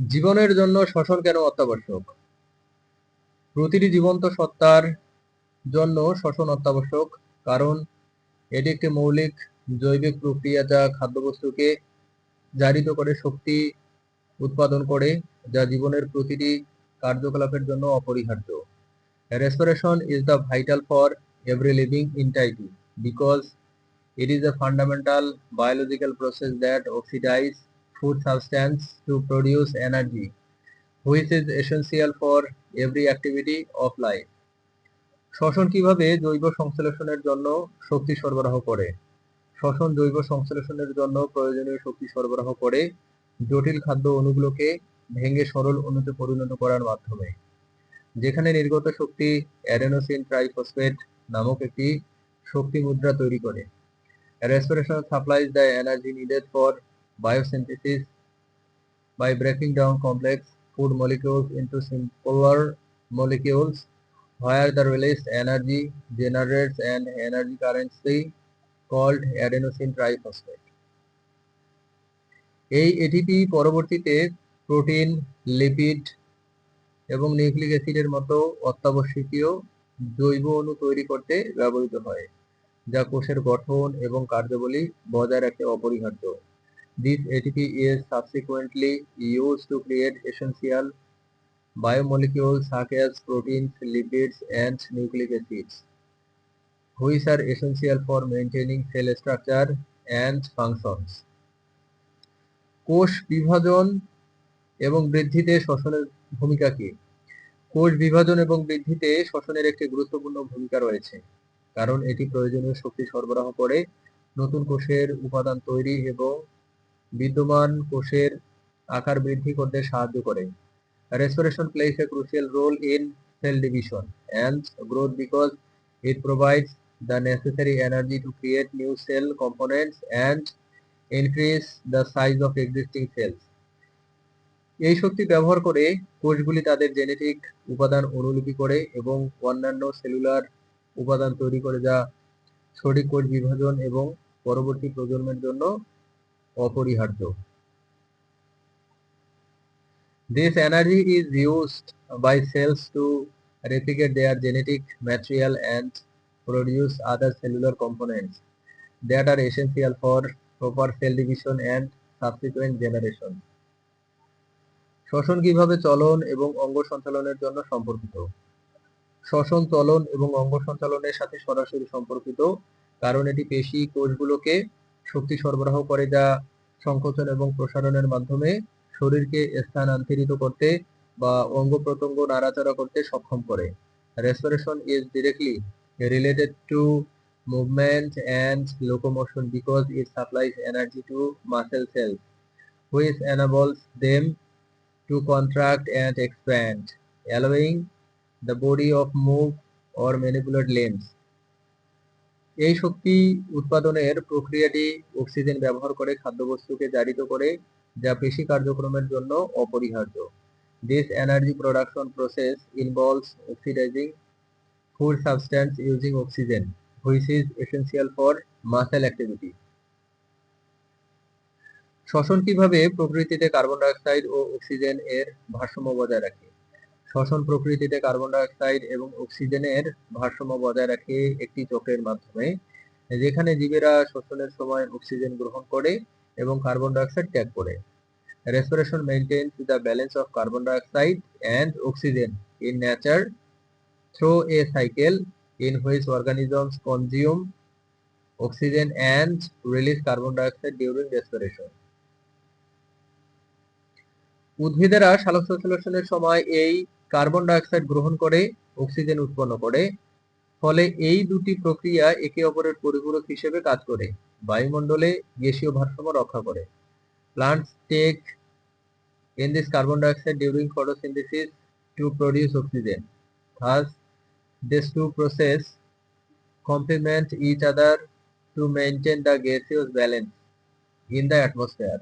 জীবনের জন্য শ্বসন কেন অত্যাবশ্যক? প্রতিটি জীবন্ত সত্তার জন্য শ্বসন অত্যাবশ্যক, কারণ এটি একটি মৌলিক জৈবিক প্রক্রিয়া যা খাদ্যবস্তুকে জারিত করে শক্তি উৎপাদন করে, যা জীবনের প্রতিটি কার্যকলাপের জন্য অপরিহার্য। Respiration is the vital for every living entity because it is a fundamental biological process that oxidizes food substance to produce energy, which is essential for every activity of life. শ্বসন কিভাবে জৈব সংশ্লেষণের জন্য শক্তি সরবরাহ করে? শ্বসন জৈব সংশ্লেষণের জন্য প্রয়োজনীয় শক্তি সরবরাহ করে জটিল খাদ্য অণুগুলোকে ভেঙে সরল অণুতে পরিণত করার মাধ্যমে, যেখানে নির্গত শক্তি অ্যাডেনোসিন ট্রাইফসফেট নামক একটি শক্তি মুদ্রা তৈরি করে। Respiration supplies the energy needed for biosynthesis by breaking down complex food molecules into simpler molecules, where the released energy generates an energy currency called adenosine triphosphate. এই এটিপি পরবর্তীতে প্রোটিন, লিপিড এবং nucleic অ্যাসিডের মতো অত্যাবশ্যকীয় জৈব অণু তৈরি করতে ব্যবহৃত হয়, যা কোষের গঠন এবং কার্যাবলী বজায় রাখতে অপরিহার্য। This ATP is subsequently used to create essential biomolecules such as proteins, lipids, and nucleic acids, which are essential for maintaining cell structure and functions. কোষ বিভাজন এবং বৃদ্ধিতে শ্বসনের ভূমিকা কি? কোষ বিভাজন এবং বৃদ্ধিতে শ্বসনের একটি গুরুত্বপূর্ণ ভূমিকা রয়েছে, কারণ এটি প্রয়োজনীয় শক্তি সরবরাহ করে নতুন কোষের উপাদান তৈরি এবং বিদ্যমান কোষের আকার বৃদ্ধি করতে সাহায্য করে। Respiration plays a crucial role in cell division and growth because it provides the necessary energy to create new cell components and increase the size of existing cells. এই শক্তি ব্যবহার করে কোষগুলি তাদের জেনেটিক উপাদান অনুলিপি করে এবং অন্যান্য সেলুলার উপাদান তৈরি করে, যা সঠিক কোষ বিভাজন এবং পরবর্তী প্রজন্মের জন্য অপরিহার্য। This energy is used by cells to replicate their genetic material and produce other cellular components that are essential for proper cell division and subsequent generation. শ্বসন কিভাবে চলন এবং অঙ্গ সঞ্চালনের জন্য সম্পর্কিত? শ্বসন চলন এবং অঙ্গ সঞ্চালনের সাথে সরাসরি সম্পর্কিত, কারণ এটি পেশি কোষগুলোকে শক্তি সরবরাহ করে, যা সংকোচন এবং প্রসারণের মাধ্যমে শরীরকে স্থানান্তরিত করতে বা অঙ্গ প্রত্যঙ্গ নাড়াচাড়া করতে সক্ষম করে। Respiration is directly related to movement and locomotion because it supplies energy to muscle cells, which enables them to contract and expand, allowing the body of move or manipulate limbs. এই শক্তি উৎপাদনের প্রক্রিয়াটি অক্সিজেন ব্যবহার করে খাদ্যবস্তুকে জারিত করে, যা পেশী কার্যক্রমের জন্য অপরিহার্য। This energy production process involves oxidizing food substance using oxygen, which is essential for muscle activity. শ্বসন কিভাবে প্রকৃতিতে কার্বন ডাই অক্সাইড ও অক্সিজেন এর ভারসাম্য বজায় রাখে? শ্বসন প্রকৃতিতে কার্বন ডাই অক্সাইড এবং অক্সিজেনের ভারসাম্য বজায় রাখে একটি চক্রের মাধ্যমে, যেখানে জীবেরা শ্বসনের সময় অক্সিজেন গ্রহণ করে এবং কার্বন ডাই অক্সাইড ত্যাগ করে। Respiration maintains the balance of carbon dioxide and oxygen in nature through a cycle in which organisms consume oxygen and release carbon dioxide during respiration. উদ্ভিদেরা সালোকসংশ্লেষণের সময় এই কার্বন ডাই অক্সাইড গ্রহণ করে oxygen উৎপন্ন করে, ফলে এই দুটি প্রক্রিয়া একে অপরের পরিপূরক হিসেবে কাজ করে বায়ুমণ্ডলে গ্যাসীয় ভারসাম্য রক্ষা করে। Plants take in this carbon dioxide during photosynthesis to produce oxygen. Thus, these two processes complement each other to maintain the gaseous balance in the atmosphere.